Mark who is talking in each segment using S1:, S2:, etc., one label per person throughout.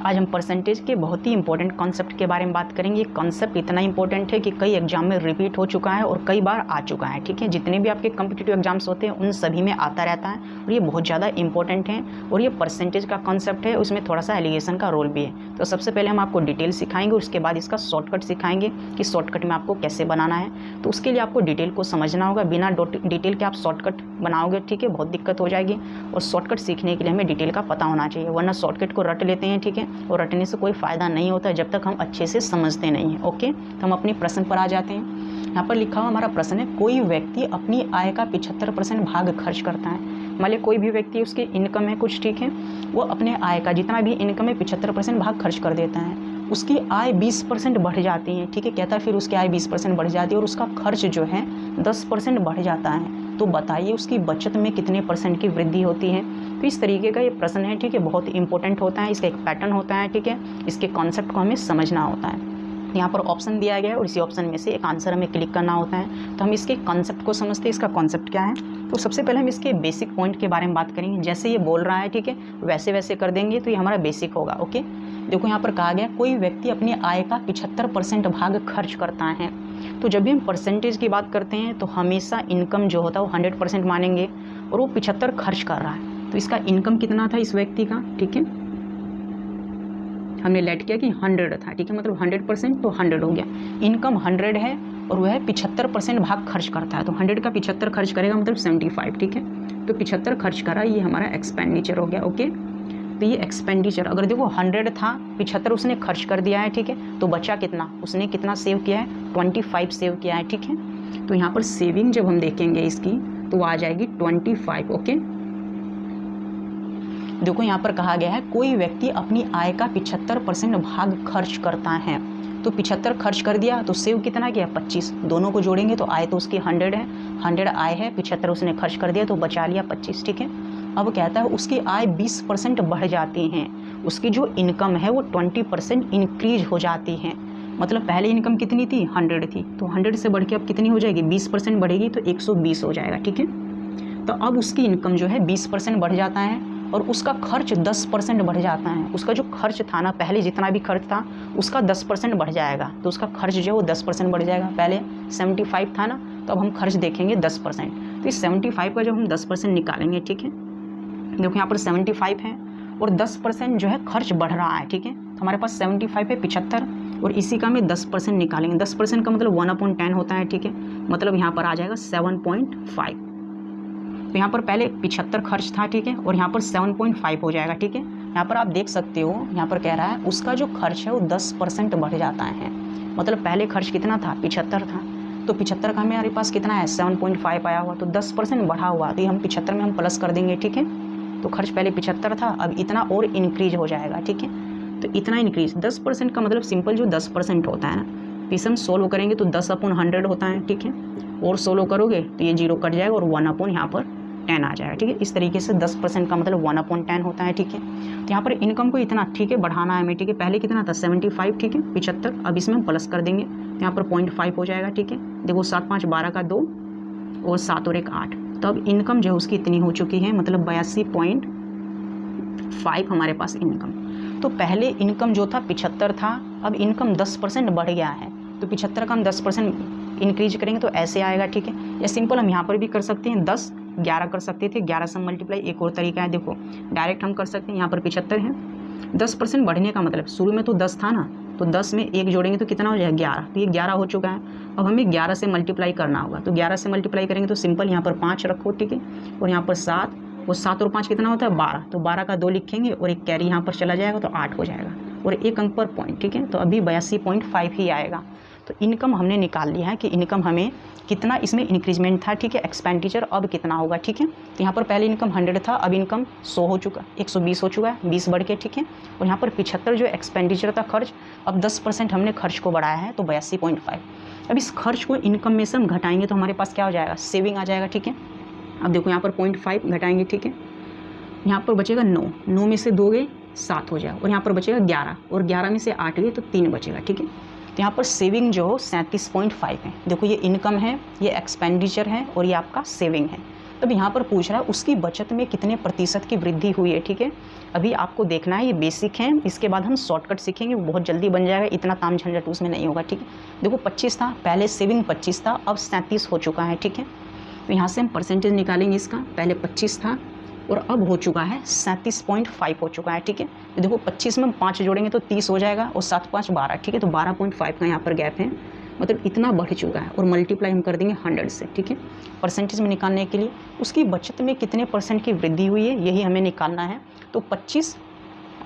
S1: आज हम परसेंटेज के बहुत ही इंपॉर्टेंट कॉन्सेप्ट के बारे में बात करेंगे। ये कॉन्सेप्ट इतना इंपॉर्टेंट है कि कई एग्जाम में रिपीट हो चुका है और कई बार आ चुका है। ठीक है, जितने भी आपके कॉम्पिटिटिव एग्जाम्स होते हैं उन सभी में आता रहता है और ये बहुत ज़्यादा इंपॉर्टेंट है। और ये परसेंटेज का कॉन्सेप्ट है, उसमें थोड़ा सा एलिगेशन का रोल भी है। तो सबसे पहले हम आपको डिटेल सिखाएंगे, उसके बाद इसका शॉर्टकट सिखाएंगे कि शॉर्टकट में आपको कैसे बनाना है। तो उसके लिए आपको डिटेल को समझना होगा, बिना डिटेल के आप शॉर्टकट बनाओगे ठीक है बहुत दिक्कत हो जाएगी। और शॉर्टकट सीखने के लिए हमें डिटेल का पता होना चाहिए, वरना शॉर्टकट को रट लेते हैं ठीक है, और रटने से कोई फ़ायदा नहीं होता है जब तक हम अच्छे से समझते नहीं हैं। ओके, तो हम अपने प्रश्न पर आ जाते हैं। यहाँ पर लिखा हुआ हमारा प्रश्न है, कोई व्यक्ति अपनी आय का 75% भाग खर्च करता है। मान लिया कोई भी व्यक्ति, उसकी इनकम है कुछ ठीक है, वो अपने आय का जितना भी इनकम है 75% भाग खर्च कर देता है। उसकी आय 20% बढ़ जाती है ठीक है, कहता है फिर उसकी आय 20% बढ़ जाती है और उसका खर्च जो है 10% बढ़ जाता है। तो बताइए उसकी बचत में कितने % की वृद्धि होती है। तो इस तरीके का ये प्रश्न है ठीक है, बहुत इंपॉर्टेंट होता है, इसका एक पैटर्न होता है ठीक है, इसके कॉन्सेप्ट को हमें समझना होता है। यहाँ पर ऑप्शन दिया गया है और इसी ऑप्शन में से एक आंसर हमें क्लिक करना होता है। तो हम इसके कॉन्सेप्ट को समझते हैं, इसका कॉन्सेप्ट क्या है। तो सबसे पहले हम इसके बेसिक पॉइंट के बारे में बात करेंगे। जैसे ये बोल रहा है ठीक है, वैसे वैसे कर देंगे तो ये हमारा बेसिक होगा। ओके, देखो यहाँ पर कहा गया कोई व्यक्ति अपनी आय का 75% भाग खर्च करता है। तो जब भी हम परसेंटेज की बात करते हैं तो हमेशा इनकम जो होता है वो 100% मानेंगे और वो 75 खर्च कर रहा है। तो इसका इनकम कितना था इस व्यक्ति का, ठीक है, हमने लेट किया कि 100 था ठीक है, मतलब 100% तो 100 हो गया। इनकम 100 है और वह 75% भाग खर्च करता है, तो 100 का 75 खर्च करेगा मतलब 75 ठीक है। तो 75 खर्च करा, ये हमारा एक्सपेंडिचर हो गया। ओके, तो ये एक्सपेंडिचर अगर देखो 100 था, 75 उसने खर्च कर दिया है ठीक है, तो बचा कितना, उसने कितना सेव किया है, 25 सेव किया है ठीक है। तो यहाँ पर सेविंग जब हम देखेंगे इसकी तो आ जाएगी 25। ओके, देखो यहाँ पर कहा गया है कोई व्यक्ति अपनी आय का 75% भाग खर्च करता है। तो 75 खर्च कर दिया तो सेव कितना किया, 25। दोनों को जोड़ेंगे तो आय तो उसकी 100 है, 100 आय है, 75 उसने खर्च कर दिया तो बचा लिया 25 ठीक है। अब कहता है उसकी आय 20% बढ़ जाती हैं, उसकी जो इनकम है वो 20% इंक्रीज हो जाती है। मतलब पहले इनकम कितनी थी, 100 थी, तो 100 से बढ़ के अब कितनी हो जाएगी, 20% बढ़ेगी तो 120 हो जाएगा ठीक है। तो अब उसकी इनकम जो है 20% बढ़ जाता है और उसका खर्च 10% बढ़ जाता है। उसका जो खर्च था ना, पहले जितना भी खर्च था उसका 10% बढ़ जाएगा, तो उसका खर्च जो है वो 10% बढ़ जाएगा। पहले 75 था ना, तो अब हम खर्च देखेंगे 10%। तो इस 75 का जब हम 10% निकालेंगे ठीक है, देखो यहाँ पर 75 है और 10% जो है खर्च बढ़ रहा है ठीक है। तो हमारे पास 75 है 75 और इसी का में 10% निकालेंगे। 10% का मतलब 1/10 होता है ठीक है, मतलब यहाँ पर आ जाएगा 7.5। तो यहाँ पर पहले 75 खर्च था ठीक है, और यहाँ पर 7.5 हो जाएगा ठीक है। यहाँ पर आप देख सकते हो, यहाँ पर कह रहा है उसका जो खर्च है वो 10% बढ़ जाता है। मतलब पहले खर्च कितना था, 75 था, तो 75 का हमारे पास कितना है, 7.5 आया हुआ, तो 10% बढ़ा हुआ, तो ये हम 75 में हम प्लस कर देंगे ठीक है। तो खर्च पहले 75 था, अब इतना और इंक्रीज हो जाएगा ठीक है। तो इतना इंक्रीज 10% का मतलब सिंपल जो 10% होता है ना, तो इसे हम सोल्व करेंगे तो 10/100 होता है ठीक है, और सोल्व करोगे तो ये 0 कट जाएगा और 1/ यहाँ पर 10 आ जाएगा ठीक है। इस तरीके से 10% का मतलब 1/10 होता है ठीक है। तो यहाँ पर इनकम को इतना ठीक है बढ़ाना है हमें ठीक है, पहले कितना था 75 ठीक है, 75, अब इसमें हम प्लस कर देंगे तो यहाँ पर 0.5 हो जाएगा ठीक है। देखो 7 5 12 का 2 और 7 और 1 8, तो अब इनकम जो है उसकी इतनी हो चुकी है, मतलब 82.5 हमारे पास इनकम। तो पहले इनकम जो था 75 था, अब इनकम 10% बढ़ गया है, तो 75 का हम 10% इंक्रीज करेंगे तो ऐसे आएगा ठीक है। या सिंपल हम यहाँ पर भी कर सकते हैं, 10 11 कर सकते थे, 11 से मल्टीप्लाई। एक और तरीका है, देखो डायरेक्ट हम कर सकते हैं, यहाँ पर 75 है, 10% बढ़ने का मतलब शुरू में तो 10 था ना, तो 10 में 1 जोड़ेंगे तो कितना हो जाएगा, 11, तो ये 11 हो चुका है। अब हमें 11 से मल्टीप्लाई करना होगा, तो 11 से मल्टीप्लाई करेंगे तो सिंपल यहाँ पर 5 रखो ठीक है, और यहाँ पर 7, और 7 और 5 कितना होता है 12, तो 12 का 2 लिखेंगे और एक कैरी यहाँ पर चला जाएगा तो 8 हो जाएगा, और 1 अंक पर पॉइंट ठीक है, तो अभी 82.5 ही आएगा। तो इनकम हमने निकाल लिया है कि इनकम हमें कितना इसमें इंक्रीजमेंट था ठीक है, एक्सपेंडिचर अब कितना होगा ठीक है। तो यहाँ पर पहले इनकम 100 था, अब इनकम 100 हो चुका, 120 हो चुका है, 20 बढ़ के ठीक है। और यहाँ पर 75 जो एक्सपेंडिचर था खर्च, अब 10% हमने खर्च को बढ़ाया है तो 82.5। अब इस खर्च को इनकम में से हम घटाएंगे तो हमारे पास क्या हो जाएगा, सेविंग आ जाएगा ठीक है। अब देखो यहाँ पर 0.5 घटाएंगे ठीक है, यहाँ पर बचेगा 9, 9 में से 2 गए 7 हो जाएगा, और यहाँ पर बचेगा 11, और 11 में से 8 गए तो 3 बचेगा ठीक है। तो यहाँ पर सेविंग जो 37.5 है। देखो ये इनकम है, ये एक्सपेंडिचर है और ये आपका सेविंग है। तब यहाँ पर पूछ रहा है उसकी बचत में कितने प्रतिशत की वृद्धि हुई है। ठीक है, अभी आपको देखना है, ये बेसिक है, इसके बाद हम शॉर्टकट सीखेंगे, वो बहुत जल्दी बन जाएगा, इतना ताम झंझट उसमें नहीं होगा। ठीक है, देखो 25 था, पहले सेविंग 25 था, अब 37 हो चुका है। ठीक है, तो यहाँ से हम परसेंटेज निकालेंगे इसका, पहले 25 था और अब हो चुका है 37.5 हो चुका है। ठीक है, तो देखो 25 में हम 5 जोड़ेंगे तो 30 हो जाएगा और 7 5 12। ठीक है, तो 12.5 का यहाँ पर गैप है, मतलब इतना बढ़ चुका है और मल्टीप्लाई हम कर देंगे 100 से। ठीक है, परसेंटेज में निकालने के लिए उसकी बचत में कितने % की वृद्धि हुई है यही हमें निकालना है। तो 25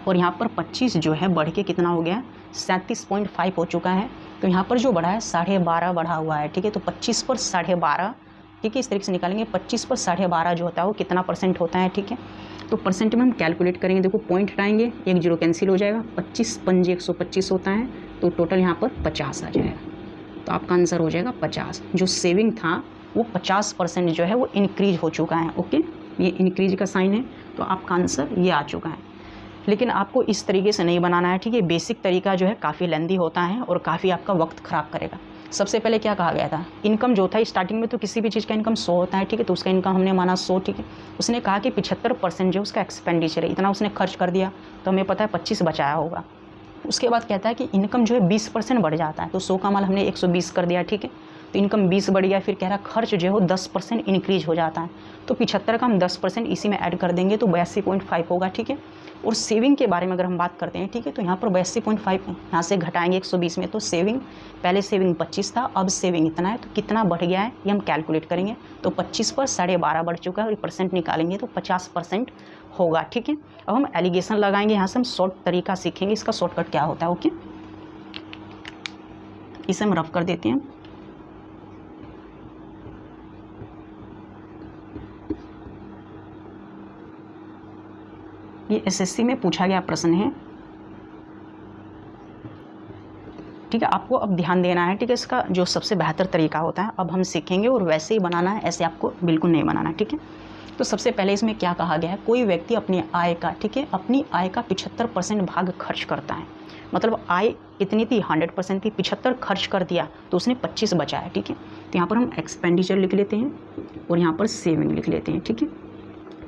S1: और यहाँ पर 25 जो है बढ़ के कितना हो गया, 37.5 हो चुका है। तो यहाँ पर जो बढ़ा है 12.5 बढ़ा हुआ है। ठीक है, तो 25 पर 12.5, ठीक है, इस तरीके से निकालेंगे। 25 पर 12.5 जो होता है वो कितना % होता है। ठीक है, तो परसेंट में हम कैलकुलेट करेंगे, देखो पॉइंट हटाएंगे, एक जीरो कैंसिल हो जाएगा, 25 पंजे 125 होता है, तो टोटल यहाँ पर 50 आ जाएगा। तो आपका आंसर हो जाएगा 50। जो सेविंग था वो 50% जो है वो इंक्रीज हो चुका है। ओके, ये इंक्रीज का साइन है, तो आपका आंसर ये आ चुका है। लेकिन आपको इस तरीके से नहीं बनाना है। ठीक है, बेसिक तरीका जो है काफ़ी लेंदी होता है और काफ़ी आपका वक्त ख़राब करेगा। सबसे पहले क्या कहा गया था, इनकम जो था स्टार्टिंग में तो किसी भी चीज़ का इनकम 100 होता है। ठीक है, तो उसका इनकम हमने माना 100। ठीक है, उसने कहा कि 75% जो उसका एक्सपेंडिचर है, इतना उसने खर्च कर दिया, तो हमें पता है 25 बचाया होगा। उसके बाद कहता है कि इनकम जो है 20% बढ़ जाता है, तो 100 का माल हमने 120 कर दिया। ठीक है, तो इनकम 20 बढ़ गया, फिर कह रहा खर्च जो है वो 10% इंक्रीज हो जाता है, तो 75 का हम 10% इसी में ऐड कर देंगे तो 82.5 होगा। ठीक है, और सेविंग के बारे में अगर हम बात करते हैं, ठीक है, तो यहाँ पर 82.5 यहाँ से घटाएंगे 120 में, तो सेविंग, पहले सेविंग 25 था, अब सेविंग इतना है, तो कितना बढ़ गया है ये हम कैलकुलेट करेंगे। तो 25 पर 12.5 बढ़ चुका है और परसेंट निकालेंगे तो 50% होगा। ठीक है, अब हम एलिगेशन लगाएंगे, यहाँ से हम शॉर्ट तरीका सीखेंगे, इसका शॉर्टकट क्या होता है। ओके, इसे हम रफ कर देते हैं। ये एसएससी में पूछा गया प्रश्न है। ठीक है, आपको अब ध्यान देना है। ठीक है, इसका जो सबसे बेहतर तरीका होता है अब हम सीखेंगे और वैसे ही बनाना है, ऐसे आपको बिल्कुल नहीं बनाना। ठीक है, तो सबसे पहले इसमें क्या कहा गया है, कोई व्यक्ति अपनी आय का, ठीक है, अपनी आय का 75% भाग खर्च करता है। मतलब आय कितनी थी, 100% थी, 75 खर्च कर दिया तो उसने 25 बचाया। ठीक है, तो यहाँ पर हम एक्सपेंडिचर लिख लेते हैं और यहाँ पर सेविंग लिख लेते हैं। ठीक है,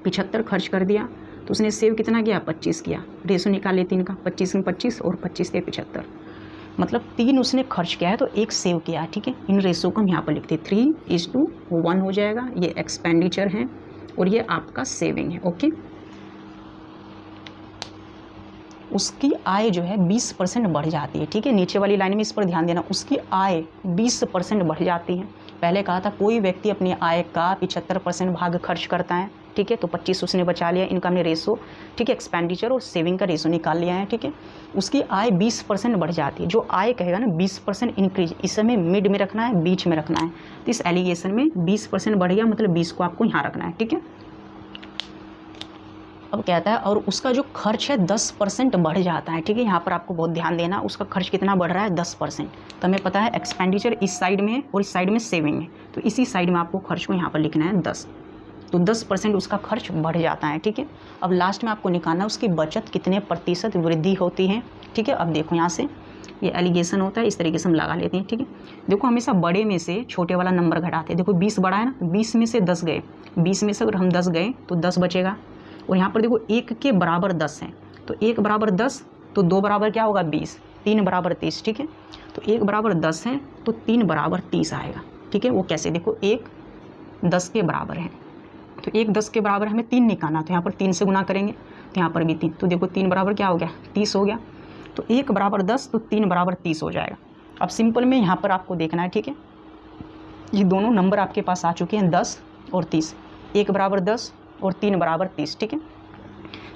S1: 75 खर्च कर दिया तो उसने सेव कितना किया, 25 किया। रेशो निकाल लेते हैं इनका, 25 में 25 और 25 से 75, मतलब 3 उसने खर्च किया है तो 1 सेव किया। ठीक है, इन रेशो को हम यहाँ पर लिखते हैं 3:1 हो जाएगा। ये एक्सपेंडिचर है और ये आपका सेविंग है। ओके, उसकी आय जो है 20% बढ़ जाती है। ठीक है, नीचे वाली लाइन में इस पर ध्यान देना, उसकी आय 20% बढ़ जाती है। पहले कहा था कोई व्यक्ति अपनी आय का 75% भाग खर्च करता है। ठीक है, तो 25 उसने बचा लिया, इनका हमने रेशो, ठीक है, एक्सपेंडिचर और सेविंग का रेशो निकाल लिया है। ठीक है, उसकी आय 20% बढ़ जाती है। जो आय कहेगा ना 20% इंक्रीज, इस समय मिड में रखना है, बीच में रखना है। तो इस एलिगेशन में 20% बढ़ गया, मतलब 20 को आपको यहाँ रखना है। ठीक है, अब कहता है और उसका जो खर्च है 10% बढ़ जाता है। ठीक है, यहाँ पर आपको बहुत ध्यान देना, उसका खर्च कितना बढ़ रहा है, 10%। तो हमें पता है एक्सपेंडिचर इस साइड में है और इस साइड में सेविंग है, तो इसी साइड में आपको खर्च को यहाँ पर लिखना है 10, तो 10% उसका खर्च बढ़ जाता है। ठीक है, अब लास्ट में आपको निकालना है उसकी बचत कितने प्रतिशत वृद्धि होती है। ठीक है, अब देखो यहाँ से ये एलिगेशन होता है, इस तरीके से हम लगा लेते हैं। ठीक है, देखो हमेशा बड़े में से छोटे वाला नंबर घटाते हैं। देखो 20 बड़ा है ना, 20 में से 10 गए, 20 में से अगर हम 10 गए तो 10 बचेगा। और यहाँ पर देखो 1 के बराबर 10 है, तो 1 बराबर 10, तो 2 बराबर क्या होगा 20, 3 बराबर 30। ठीक है, तो 1 बराबर 10 है तो 3 बराबर 30 आएगा। ठीक है, वो कैसे, देखो 1 10 के बराबर है, तो 1 10 के बराबर हमें 3 निकालना, तो यहाँ पर 3 से गुना करेंगे तो यहाँ पर भी 3, तो देखो 3 बराबर क्या हो गया, 30 हो गया। तो 1 बराबर 10 तो 3 बराबर 30 हो जाएगा। अब सिंपल में यहाँ पर आपको देखना है। ठीक है, ये दोनों नंबर आपके पास आ चुके हैं 10 और 30, 1 बराबर 10 और 3 बराबर 30। ठीक है,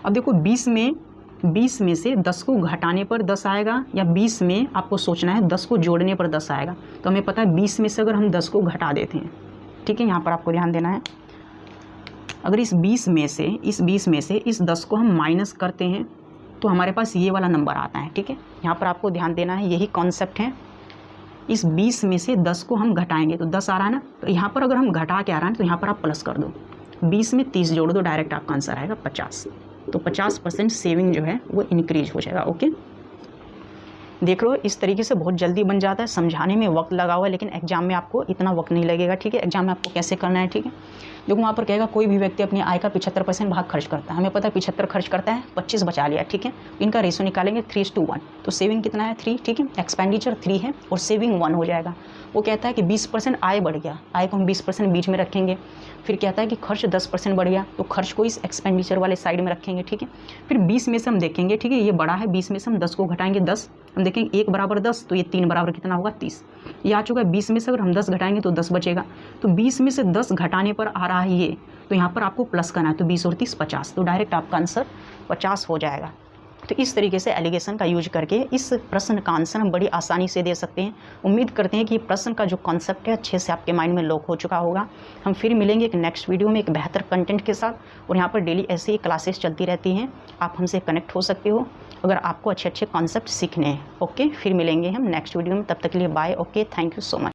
S1: अब देखो 20 में से 10 को घटाने पर 10 आएगा, या 20 में आपको सोचना है 10 को जोड़ने पर 10 आएगा। तो हमें पता है 20 में से अगर हम 10 को घटा देते हैं, ठीक है, यहाँ पर आपको ध्यान देना है, अगर इस 20 में से इस 10 को हम माइनस करते हैं तो हमारे पास ये वाला नंबर आता है। ठीक है, यहाँ पर आपको ध्यान देना है, यही कॉन्सेप्ट है। इस 20 में से 10 को हम घटाएंगे तो 10 आ रहा है ना, तो यहाँ पर अगर हम घटा के आ रहा है तो यहाँ पर आप प्लस कर दो, 20 में 30 जोड़ दो, डायरेक्ट आपका आंसर आएगा 50। तो 50% सेविंग जो है वो इंक्रीज हो जाएगा। ओके, देख लो इस तरीके से बहुत जल्दी बन जाता है, समझाने में वक्त लगा हुआ है लेकिन एग्जाम में आपको इतना वक्त नहीं लगेगा, ठीक है। एग्जाम में आपको कैसे करना है, ठीक है। देखो वहाँ पर कहेगा कोई भी व्यक्ति अपनी आय का 75% भाग खर्च करता है, हमें पता है 75 खर्च करता है, 25 बचा लिया, ठीक है। इनका रेशो निकालेंगे 3:1, तो सेविंग कितना है 3, ठीक है, एक्सपेंडिचर 3 है और सेविंग 1 हो जाएगा। वो कहता है कि 20% आय बढ़ गया, आय को हम 20% बीच में रखेंगे। फिर कहता है कि खर्च 10% बढ़ गया, तो खर्च को इस एक्सपेंडिचर वाले साइड में रखेंगे, ठीक है। फिर 20 में से हम देखेंगे, ठीक है, ये बड़ा है, 20 में से हम 10 को घटाएंगे, 10 हम देखेंगे 1 बराबर 10, तो ये 3 बराबर कितना होगा 30, ये आ चुका है। 20 में से अगर हम 10 घटाएंगे तो 10 बचेगा, तो 20 में से 10 घटाने पर आ रहा है ये, तो यहाँ पर आपको प्लस करना है, तो 20 और 30 50, तो डायरेक्ट आपका आंसर 50 हो जाएगा। तो इस तरीके से एलिगेशन का यूज करके इस प्रश्न का आंसर हम बड़ी आसानी से दे सकते हैं। उम्मीद करते हैं कि प्रश्न का जो कॉन्सेप्ट है अच्छे से आपके माइंड में लॉक हो चुका होगा। हम फिर मिलेंगे एक नेक्स्ट वीडियो में एक बेहतर कंटेंट के साथ, और यहाँ पर डेली ऐसे ही क्लासेस चलती रहती हैं, आप हमसे कनेक्ट हो सकते हो अगर आपको अच्छे अच्छे कॉन्सेप्ट सीखने हैं। ओके, फिर मिलेंगे हम नेक्स्ट वीडियो में, तब तक के लिए bye. Okay, thank you so much.